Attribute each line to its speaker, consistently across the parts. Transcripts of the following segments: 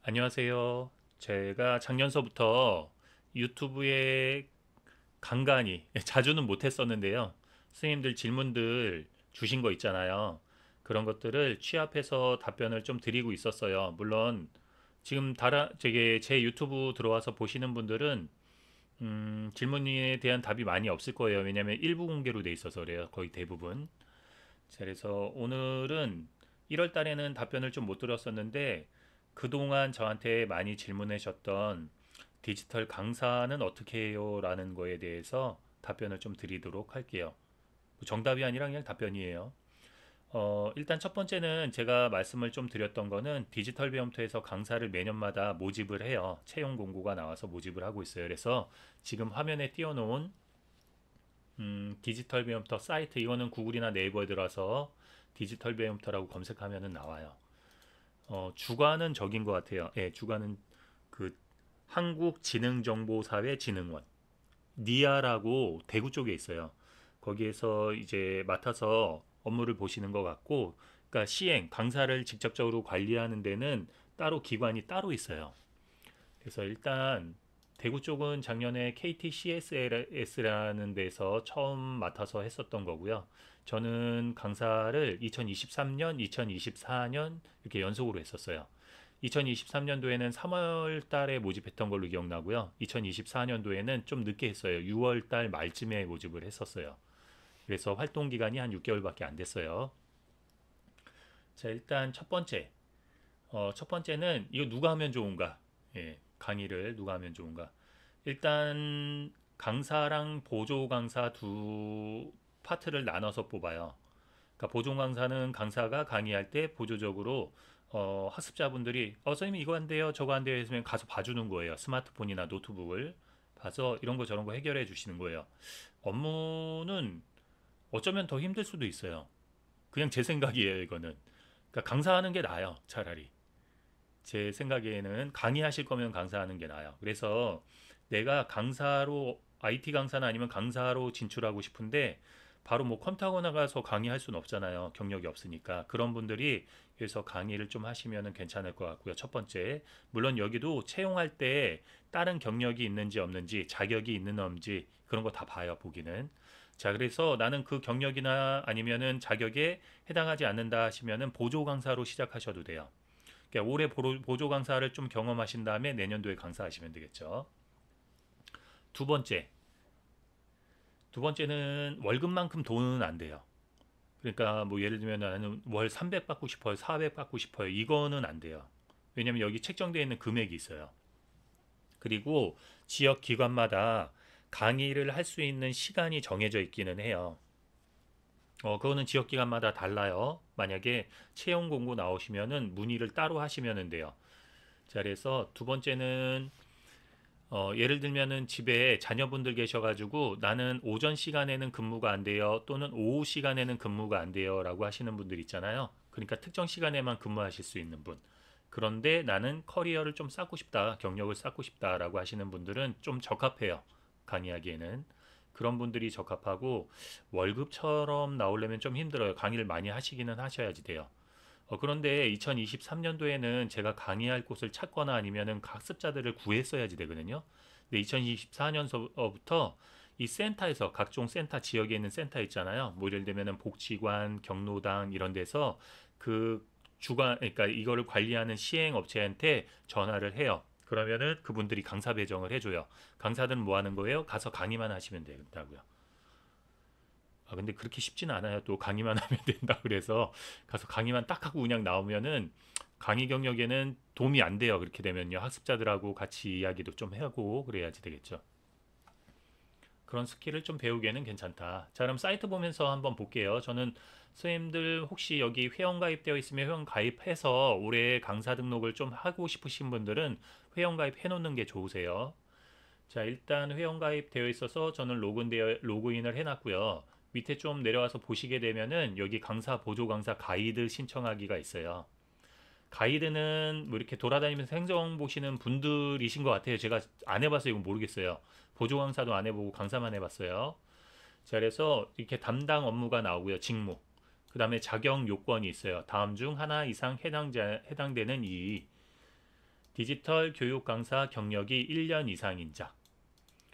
Speaker 1: 안녕하세요. 제가 작년서부터 유튜브에 간간히, 자주는 못했었는데요. 선생님들 질문들 주신 거 있잖아요. 그런 것들을 취합해서 답변을 좀 드리고 있었어요. 물론 지금 제 유튜브 들어와서 보시는 분들은 질문에 대한 답이 많이 없을 거예요. 왜냐하면 일부 공개로 돼 있어서 그래요. 거의 대부분. 자, 그래서 오늘은 1월 달에는 답변을 좀 못 드렸었는데 그동안 저한테 많이 질문하셨던 디지털 강사는 어떻게 해요? 라는 거에 대해서 답변을 좀 드리도록 할게요. 정답이 아니라 그냥 답변이에요. 일단 첫 번째는 제가 말씀을 좀 드렸던 거는 디지털 배움터에서 강사를 매년마다 모집을 해요. 채용 공고가 나와서 모집을 하고 있어요. 그래서 지금 화면에 띄워놓은 디지털 배움터 사이트, 이거는 구글이나 네이버에 들어와서 디지털 배움터라고 검색하면 나와요. 주관은 적인 것 같아요. 예, 주관은 그 한국지능정보사회진흥원 니아라고 대구 쪽에 있어요. 거기에서 이제 맡아서 업무를 보시는 것 같고, 그러니까 강사를 직접적으로 관리하는 데는 따로 기관이 따로 있어요. 그래서 일단 대구 쪽은 작년에 KTCS라는 데서 처음 맡아서 했었던 거고요. 저는 강사를 2023년, 2024년 이렇게 연속으로 했었어요. 2023년도에는 3월 달에 모집했던 걸로 기억나고요. 2024년도에는 좀 늦게 했어요. 6월 달 말쯤에 모집을 했었어요. 그래서 활동 기간이 한 6개월밖에 안 됐어요. 자, 일단 첫 번째. 첫 번째는 이거 누가 하면 좋은가? 예, 강의를 누가 하면 좋은가? 일단 강사랑 보조 강사 두 파트를 나눠서 뽑아요. 그러니까 보조 강사는 강사가 강의할 때 보조적으로 학습자분들이 선생님 이거 안 돼요, 저거 안 돼요 했으면 가서 봐주는 거예요. 스마트폰이나 노트북을 봐서 이런 거 저런 거 해결해 주시는 거예요. 업무는 어쩌면 더 힘들 수도 있어요. 그냥 제 생각이에요, 이거는. 그러니까 강사하는 게 나아요, 차라리. 제 생각에는 강의하실 거면 강사하는 게 나아요. 그래서 내가 강사로 IT 강사나 아니면 강사로 진출하고 싶은데 바로 뭐 컴퓨터 나가서 강의할 수는 없잖아요. 경력이 없으니까. 그런 분들이 그래서 강의를 좀 하시면 괜찮을 것 같고요. 첫 번째, 물론 여기도 채용할 때 다른 경력이 있는지 없는지, 자격이 있는 없는지 그런 거 다 봐요, 보기는. 자, 그래서 나는 그 경력이나 아니면은 자격에 해당하지 않는다 하시면은 보조 강사로 시작하셔도 돼요. 그러니까 올해 보조 강사를 좀 경험하신 다음에 내년도에 강사하시면 되겠죠. 두 번째, 두 번째는 월급만큼 돈은 안 돼요. 그러니까 뭐 예를 들면 나는 월 300 받고 싶어요, 400 받고 싶어요. 이거는 안 돼요. 왜냐면 여기 책정되어 있는 금액이 있어요. 그리고 지역 기관마다 강의를 할 수 있는 시간이 정해져 있기는 해요. 그거는 지역 기관마다 달라요. 만약에 채용 공고 나오시면은 문의를 따로 하시면 돼요. 자, 그래서 두 번째는 예를 들면은 집에 자녀분들 계셔가지고 나는 오전 시간에는 근무가 안 돼요. 또는 오후 시간에는 근무가 안 돼요. 라고 하시는 분들 있잖아요. 그러니까 특정 시간에만 근무하실 수 있는 분. 그런데 나는 커리어를 좀 쌓고 싶다. 경력을 쌓고 싶다라고 하시는 분들은 좀 적합해요. 강의하기에는. 그런 분들이 적합하고 월급처럼 나오려면 좀 힘들어요. 강의를 많이 하시기는 하셔야지 돼요. 그런데 2023년도에는 제가 강의할 곳을 찾거나 아니면은 학습자들을 구했어야지 되거든요. 근데 2024년서부터 이 센터에서 각종 센터 지역에 있는 센터 있잖아요. 뭐 예를 들면은 복지관, 경로당 이런 데서 그 그러니까 이거를 관리하는 시행 업체한테 전화를 해요. 그러면은 그분들이 강사 배정을 해줘요. 강사들은 뭐 하는 거예요? 가서 강의만 하시면 된다고요. 근데 그렇게 쉽지는 않아요. 또 강의만 하면 된다 그래서 가서 강의만 딱 하고 그냥 나오면은 강의 경력에는 도움이 안 돼요. 그렇게 되면요. 학습자들하고 같이 이야기도 좀 하고 그래야지 되겠죠. 그런 스킬을 좀 배우기에는 괜찮다. 자, 그럼 사이트 보면서 한번 볼게요. 저는 선생님들 혹시 여기 회원 가입되어 있으면 회원 가입해서 올해 강사 등록을 좀 하고 싶으신 분들은 회원 가입해 놓는 게 좋으세요. 자, 일단 회원 가입되어 있어서 저는 로그인을 해놨고요. 밑에 좀 내려와서 보시게 되면은 여기 강사 보조 강사 가이드 신청하기가 있어요. 가이드는 뭐 이렇게 돌아다니면서 행정 보시는 분들이신 것 같아요. 제가 안 해봐서 이건 모르겠어요. 보조 강사도 안 해보고 강사만 해봤어요. 자, 그래서 이렇게 담당 업무가 나오고요. 직무. 그 다음에 자격 요건이 있어요. 다음 중 하나 이상 해당되는 이 디지털 교육 강사 경력이 1년 이상인 자.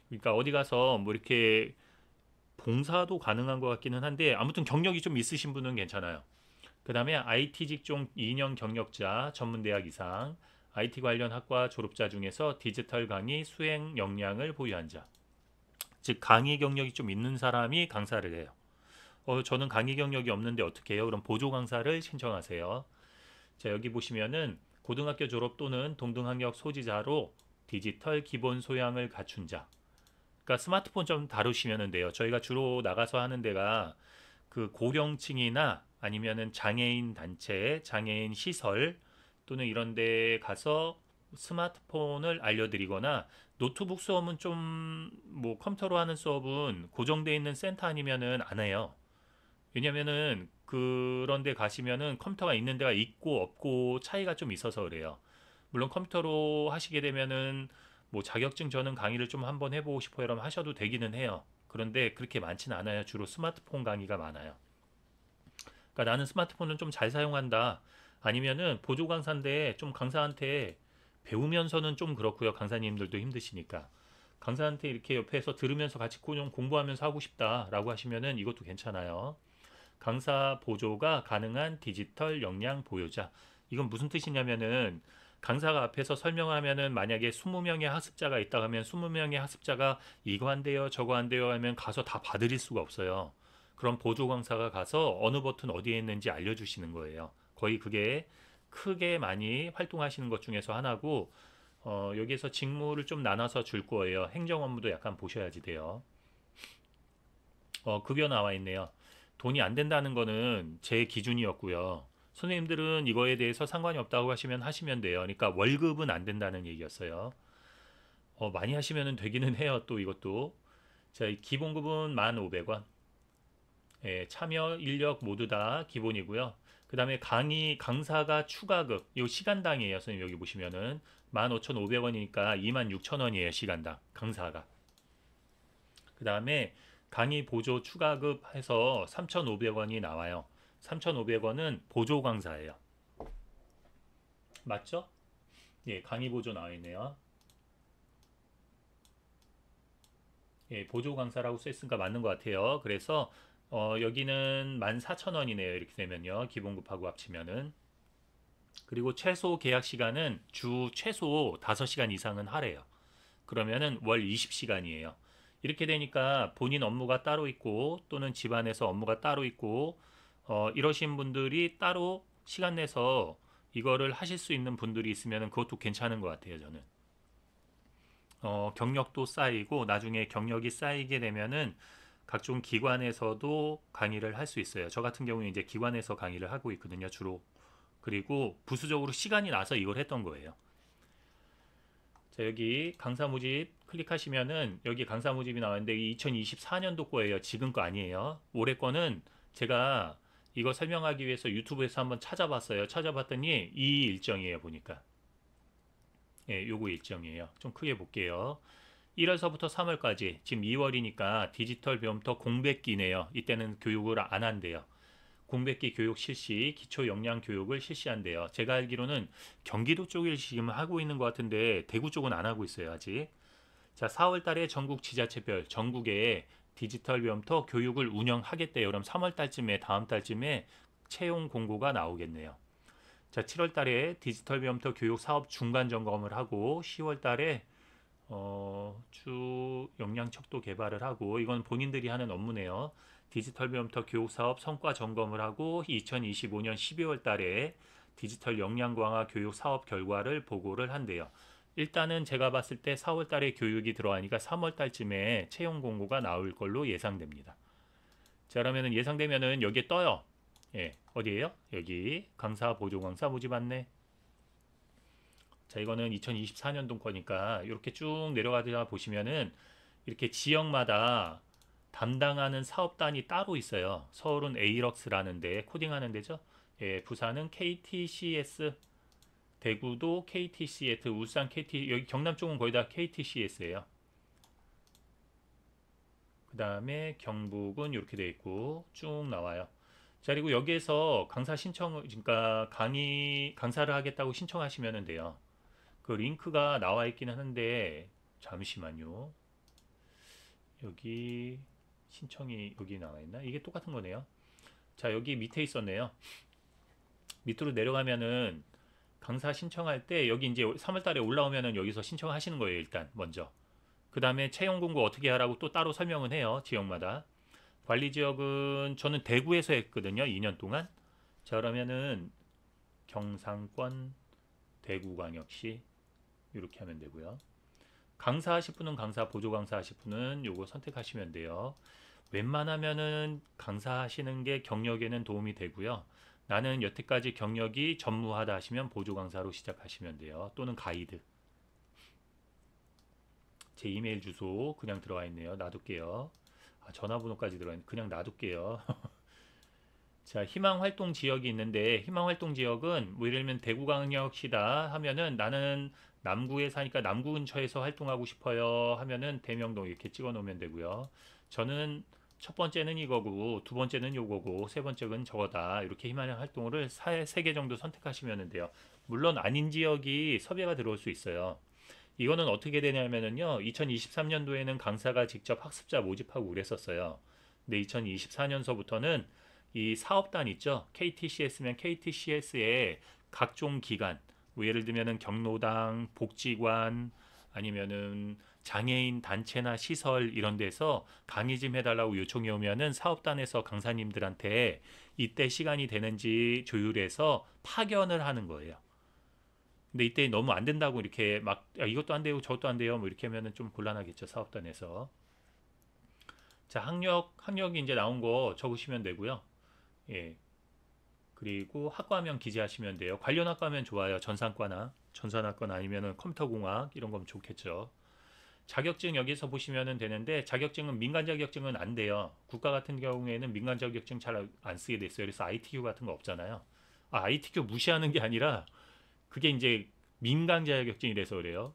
Speaker 1: 그러니까 어디 가서 뭐 이렇게 봉사도 가능한 것 같기는 한데 아무튼 경력이 좀 있으신 분은 괜찮아요. 그 다음에 IT 직종 2년 경력자, 전문대학 이상, IT 관련 학과 졸업자 중에서 디지털 강의 수행 역량을 보유한 자. 즉 강의 경력이 좀 있는 사람이 강사를 해요. 저는 강의 경력이 없는데 어떻게 해요? 그럼 보조 강사를 신청하세요. 자, 여기 보시면은 고등학교 졸업 또는 동등학력 소지자로 디지털 기본 소양을 갖춘 자. 그러니까 스마트폰 좀 다루시면 돼요. 저희가 주로 나가서 하는 데가 그 고령층이나 아니면은 장애인 단체, 장애인 시설 또는 이런 데 가서 스마트폰을 알려드리거나 노트북 수업은 좀 뭐 컴퓨터로 하는 수업은 고정돼 있는 센터 아니면은 안 해요. 왜냐면은 그런 데 가시면은 컴퓨터가 있는 데가 있고 없고 차이가 좀 있어서 그래요. 물론 컴퓨터로 하시게 되면은 뭐 자격증 저는 강의를 좀 한번 해보고 싶어요. 그러면 하셔도 되기는 해요. 그런데 그렇게 많지는 않아요. 주로 스마트폰 강의가 많아요. 그러니까 나는 스마트폰은 좀 잘 사용한다. 아니면은 보조 강사인데 좀 강사한테 배우면서는 좀 그렇고요. 강사님들도 힘드시니까. 강사한테 이렇게 옆에서 들으면서 같이 좀 공부하면서 하고 싶다라고 하시면은 이것도 괜찮아요. 강사 보조가 가능한 디지털 역량 보유자. 이건 무슨 뜻이냐면은 강사가 앞에서 설명하면은 만약에 20명의 학습자가 있다 하면 20명의 학습자가 이거 한대요, 저거 한대요 하면 가서 다 봐드릴 수가 없어요. 그럼 보조 강사가 가서 어느 버튼 어디에 있는지 알려주시는 거예요. 거의 그게 크게 많이 활동하시는 것 중에서 하나고 여기에서 직무를 좀 나눠서 줄 거예요. 행정 업무도 약간 보셔야지 돼요. 급여 나와 있네요. 돈이 안 된다는 거는 제 기준이었고요. 선생님들은 이거에 대해서 상관이 없다고 하시면 하시면 돼요. 그러니까 월급은 안 된다는 얘기였어요. 많이 하시면 되기는 해요. 또 이것도. 자, 기본급은 1,500원. 예, 참여 인력 모두 다 기본이고요. 그 다음에 강사가 추가급, 이 시간당이에요. 선생님 여기 보시면은 15,500원이니까 26,000원이에요. 시간당, 강사가. 그 다음에 강의 보조 추가급 해서 3,500원이 나와요. 3,500원은 보조 강사예요. 맞죠? 예, 강의 보조 나와 있네요. 예, 보조 강사라고 써있으니까 맞는 것 같아요. 그래서 여기는 14,000원이네요. 이렇게 되면요. 기본급하고 합치면은. 그리고 최소 계약 시간은 주 최소 5시간 이상은 하래요. 그러면은 월 20시간이에요. 이렇게 되니까 본인 업무가 따로 있고 또는 집안에서 업무가 따로 있고 이러신 분들이 따로 시간 내서 이거를 하실 수 있는 분들이 있으면 그것도 괜찮은 것 같아요. 저는 경력도 쌓이고 나중에 경력이 쌓이게 되면은 각종 기관에서도 강의를 할 수 있어요. 저 같은 경우는 이제 기관에서 강의를 하고 있거든요. 주로. 그리고 부수적으로 시간이 나서 이걸 했던 거예요. 자, 여기 강사 모집 클릭하시면은 여기 강사 모집이 나왔는데 2024년도 거예요. 지금 거 아니에요. 올해 거는 제가 이거 설명하기 위해서 유튜브에서 한번 찾아봤어요. 찾아봤더니 이 일정이에요. 보니까. 예, 요거 일정이에요. 좀 크게 볼게요. 1월서부터 3월까지 지금 2월이니까 디지털 배움터 공백기네요. 이때는 교육을 안 한대요. 공백기 교육 실시, 기초 역량 교육을 실시한대요. 제가 알기로는 경기도 쪽을 지금 하고 있는 것 같은데 대구 쪽은 안 하고 있어요, 아직. 자, 4월 달에 전국 지자체별 전국에 디지털 배움터 교육을 운영하겠대요. 그럼 3월 달쯤에 다음 달쯤에 채용 공고가 나오겠네요. 자, 7월 달에 디지털 배움터 교육 사업 중간 점검을 하고 10월 달에 주 역량 척도 개발을 하고 이건 본인들이 하는 업무네요. 디지털 배움터 교육 사업 성과 점검을 하고 2025년 12월 달에 디지털 역량 강화 교육 사업 결과를 보고를 한대요. 일단은 제가 봤을 때 4월 달에 교육이 들어가니까 3월 달쯤에 채용 공고가 나올 걸로 예상됩니다. 자, 그러면은 예상되면은 여기에 떠요. 예, 어디에요? 여기 강사 보조 강사 모집 안내. 자, 이거는 2024년도 거니까 이렇게 쭉 내려가다 보시면은 이렇게 지역마다 담당하는 사업단이 따로 있어요. 서울은 에이럭스라는 데 코딩하는 데죠. 예, 부산은 KTCS, 대구도 KTCS, 울산 KT, 여기 경남 쪽은 거의 다 KTCS예요. 그 다음에 경북은 이렇게 돼 있고 쭉 나와요. 자, 그리고 여기에서 강사 신청, 그러니까 강사를 하겠다고 신청하시면 돼요. 그 링크가 나와 있기는 한데 잠시만요. 여기 신청이 여기 나와 있나? 이게 똑같은 거네요. 자, 여기 밑에 있었네요. 밑으로 내려가면은 강사 신청할 때 여기 이제 3월 달에 올라오면은 여기서 신청하시는 거예요, 일단 먼저. 그 다음에 채용 공고 어떻게 하라고 또 따로 설명은 해요, 지역마다. 관리 지역은 저는 대구에서 했거든요, 2년 동안. 자, 그러면은 경상권 대구광역시 이렇게 하면 되고요. 강사 하실 분은 강사, 보조 강사 하실 분은 요거 선택하시면 돼요. 웬만하면은 강사 하시는 게 경력에는 도움이 되고요. 나는 여태까지 경력이 전무하다 하시면 보조 강사로 시작하시면 돼요. 또는 가이드. 제 이메일 주소 그냥 들어와 있네요. 놔둘게요. 아, 전화번호까지 들어와 있네. 그냥 놔둘게요. 자, 희망 활동 지역이 있는데 희망 활동 지역은 뭐 예를 들면 대구광역시다 하면은 나는 남구에 사니까 남구 근처에서 활동하고 싶어요 하면은 대명동 이렇게 찍어 놓으면 되고요. 저는 첫 번째는 이거고 두 번째는 요거고 세 번째는 저거다. 이렇게 희망 활동을 세 개 정도 선택하시면 돼요. 물론 아닌 지역이 섭외가 들어올 수 있어요. 이거는 어떻게 되냐면은요. 2023년도에는 강사가 직접 학습자 모집하고 그랬었어요. 근데 2024년서부터는 이 사업단 있죠. KTCS면 KTCS의 각종 기관, 뭐 예를 들면은 경로당, 복지관, 아니면은 장애인 단체나 시설 이런 데서 강의 좀 해달라고 요청이 오면은 사업단에서 강사님들한테 이때 시간이 되는지 조율해서 파견을 하는 거예요. 근데 이때 너무 안 된다고 이렇게 막 야, 이것도 안 돼요, 저것도 안 돼요, 뭐 이렇게 하면은 좀 곤란하겠죠, 사업단에서. 자, 학력이 이제 나온 거 적으시면 되고요. 예. 그리고 학과면 기재하시면 돼요. 관련 학과면 좋아요. 전산학과나 아니면은 컴퓨터공학 이런 거면 좋겠죠. 자격증 여기서 보시면 되는데 자격증은 민간 자격증은 안 돼요. 국가 같은 경우에는 민간 자격증 잘 안 쓰게 됐어요. 그래서 ITQ 같은 거 없잖아요. 아, ITQ 무시하는 게 아니라 그게 이제 민간 자격증이라서 그래요.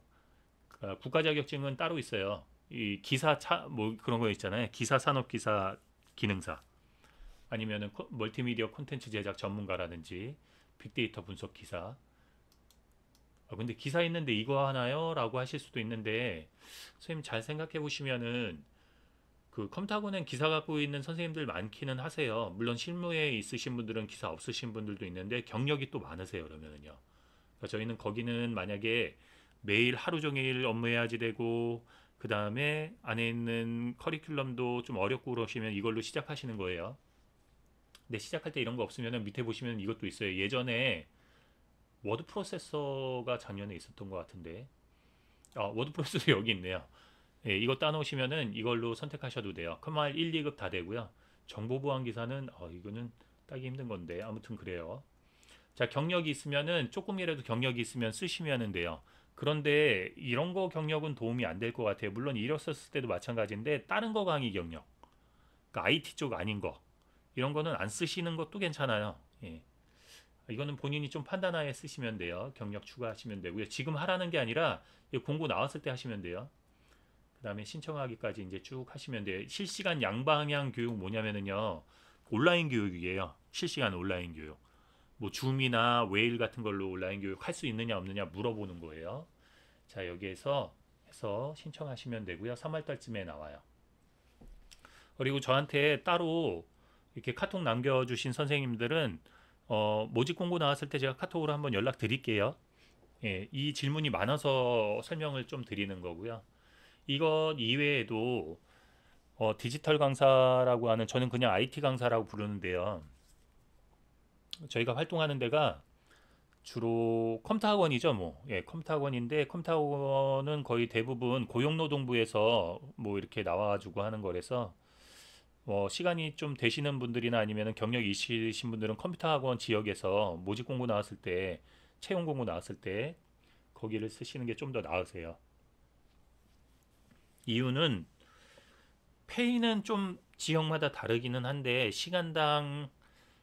Speaker 1: 국가 자격증은 따로 있어요. 이 기사 뭐 그런 거 있잖아요. 기사 산업 기사 기능사 아니면은 멀티미디어 콘텐츠 제작 전문가라든지 빅데이터 분석 기사. 근데 기사 있는데 이거 하나요? 라고 하실 수도 있는데 선생님 잘 생각해 보시면은 그 컴퓨터학원엔 기사 갖고 있는 선생님들 많기는 하세요. 물론 실무에 있으신 분들은 기사 없으신 분들도 있는데 경력이 또 많으세요. 그러면은요. 그러니까 저희는 거기는 만약에 매일 하루 종일 업무해야지 되고 그 다음에 안에 있는 커리큘럼도 좀 어렵고 그러시면 이걸로 시작하시는 거예요. 근데 시작할 때 이런 거 없으면 밑에 보시면 이것도 있어요. 예전에 워드 프로세서가 작년에 있었던 것 같은데 워드 프로세서 여기 있네요. 예, 이거 따놓으시면은 이걸로 선택하셔도 돼요. 커말 1, 2급 다 되고요. 정보보안 기사는 이거는 따기 힘든 건데 아무튼 그래요. 자, 경력이 있으면은 조금이라도 경력이 있으면 쓰시면 돼요. 그런데 이런 거 경력은 도움이 안 될 것 같아요. 물론 일었었을 때도 마찬가지인데 다른 거 강의 경력, 그러니까 IT 쪽 아닌 거 이런 거는 안 쓰시는 것도 괜찮아요. 예. 이거는 본인이 좀 판단하에 쓰시면 돼요. 경력 추가하시면 되고요. 지금 하라는 게 아니라 공고 나왔을 때 하시면 돼요. 그 다음에 신청하기까지 이제 쭉 하시면 돼요. 실시간 양방향 교육 뭐냐면은요. 온라인 교육이에요. 실시간 온라인 교육. 뭐 줌이나 웨일 같은 걸로 온라인 교육 할 수 있느냐 없느냐 물어보는 거예요. 자, 여기에서 해서 신청하시면 되고요. 3월 달쯤에 나와요. 그리고 저한테 따로 이렇게 카톡 남겨주신 선생님들은 모집 공고 나왔을 때 제가 카톡으로 한번 연락 드릴게요. 예, 이 질문이 많아서 설명을 좀 드리는 거고요. 이것 이외에도 디지털 강사라고 하는 저는 그냥 IT 강사라고 부르는데요. 저희가 활동하는 데가 주로 컴퓨터 학원이죠, 뭐. 예, 컴퓨터 학원인데 컴퓨터 학원은 거의 대부분 고용노동부에서 뭐 이렇게 나와가지고 하는 거라서 시간이 좀 되시는 분들이나 아니면 경력이 있으신 분들은 컴퓨터 학원 지역에서 모집 공고 나왔을 때, 채용 공고 나왔을 때 거기를 쓰시는 게 좀 더 나으세요. 이유는 페이는 좀 지역마다 다르기는 한데 시간당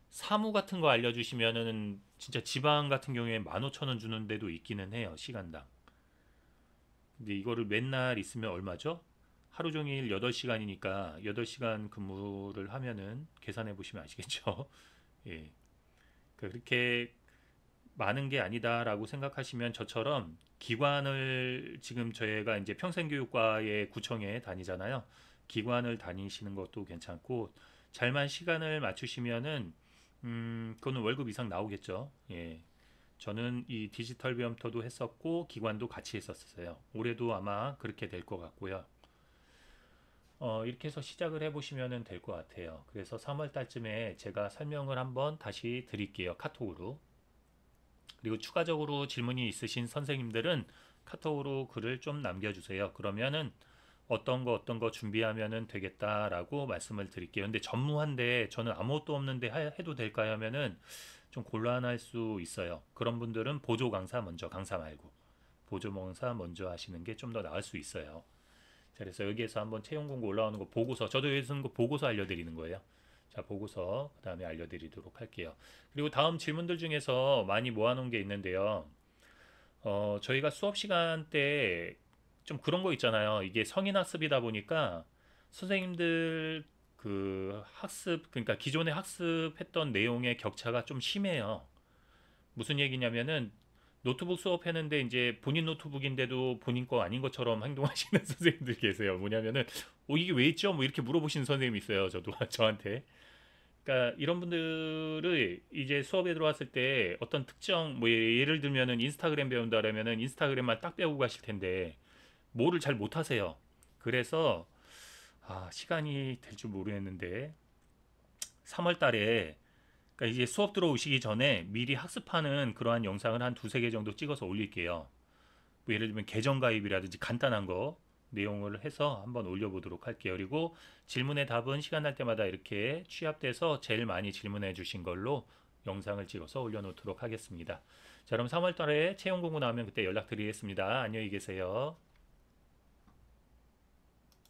Speaker 1: 사무 같은 거 알려주시면은 진짜 지방 같은 경우에 15,000원 주는 데도 있기는 해요. 시간당. 근데 이거를 맨날 있으면 얼마죠? 하루 종일 8시간이니까 8시간 근무를 하면은 계산해 보시면 아시겠죠? 예. 그러니까 그렇게 많은 게 아니다라고 생각하시면 저처럼 기관을 지금 저희가 이제 평생교육과의 구청에 다니잖아요. 기관을 다니시는 것도 괜찮고 잘만 시간을 맞추시면은 그거는 월급 이상 나오겠죠. 예. 저는 이 디지털 비움터도 했었고 기관도 같이 했었어요. 올해도 아마 그렇게 될 것 같고요. 이렇게 해서 시작을 해보시면 될 것 같아요. 그래서 3월 달쯤에 제가 설명을 한번 다시 드릴게요. 카톡으로. 그리고 추가적으로 질문이 있으신 선생님들은 카톡으로 글을 좀 남겨주세요. 그러면은 어떤 거 준비하면은 되겠다라고 말씀을 드릴게요. 근데 전무한데 저는 아무것도 없는데 해도 될까요? 하면은 좀 곤란할 수 있어요. 그런 분들은 보조 강사 먼저, 강사 말고 보조 강사 먼저 하시는 게 좀 더 나을 수 있어요. 자, 그래서 여기에서 한번 채용 공고 올라오는 거 보고서, 저도 여기서 는 거 보고서 알려드리는 거예요. 자, 보고서 그 다음에 알려드리도록 할게요. 그리고 다음 질문들 중에서 많이 모아놓은 게 있는데요. 저희가 수업 시간 때 좀 그런 거 있잖아요. 이게 성인 학습이다 보니까 선생님들 그 학습, 그러니까 기존에 학습했던 내용의 격차가 좀 심해요. 무슨 얘기냐면은 노트북 수업했는데 이제 본인 노트북인데도 본인 거 아닌 것처럼 행동하시는 선생님들 계세요. 뭐냐면은 이게 왜 있죠? 뭐 이렇게 물어보시는 선생님이 있어요. 저도 저한테. 그러니까 이런 분들을 이제 수업에 들어왔을 때 어떤 특정 뭐 예를 들면은 인스타그램 배운다라면은 인스타그램만 딱 배우고 가실 텐데 뭐를 잘 못하세요. 그래서 시간이 될 줄 모르겠는데 3월 달에 그러니까 이제 수업 들어오시기 전에 미리 학습하는 그러한 영상을 한 두세 개 정도 찍어서 올릴게요. 뭐 예를 들면 계정 가입이라든지 간단한 거 내용을 해서 한번 올려보도록 할게요. 그리고 질문의 답은 시간 날 때마다 이렇게 취합돼서 제일 많이 질문해 주신 걸로 영상을 찍어서 올려놓도록 하겠습니다. 자, 그럼 3월 달에 채용 공고 나오면 그때 연락드리겠습니다. 안녕히 계세요.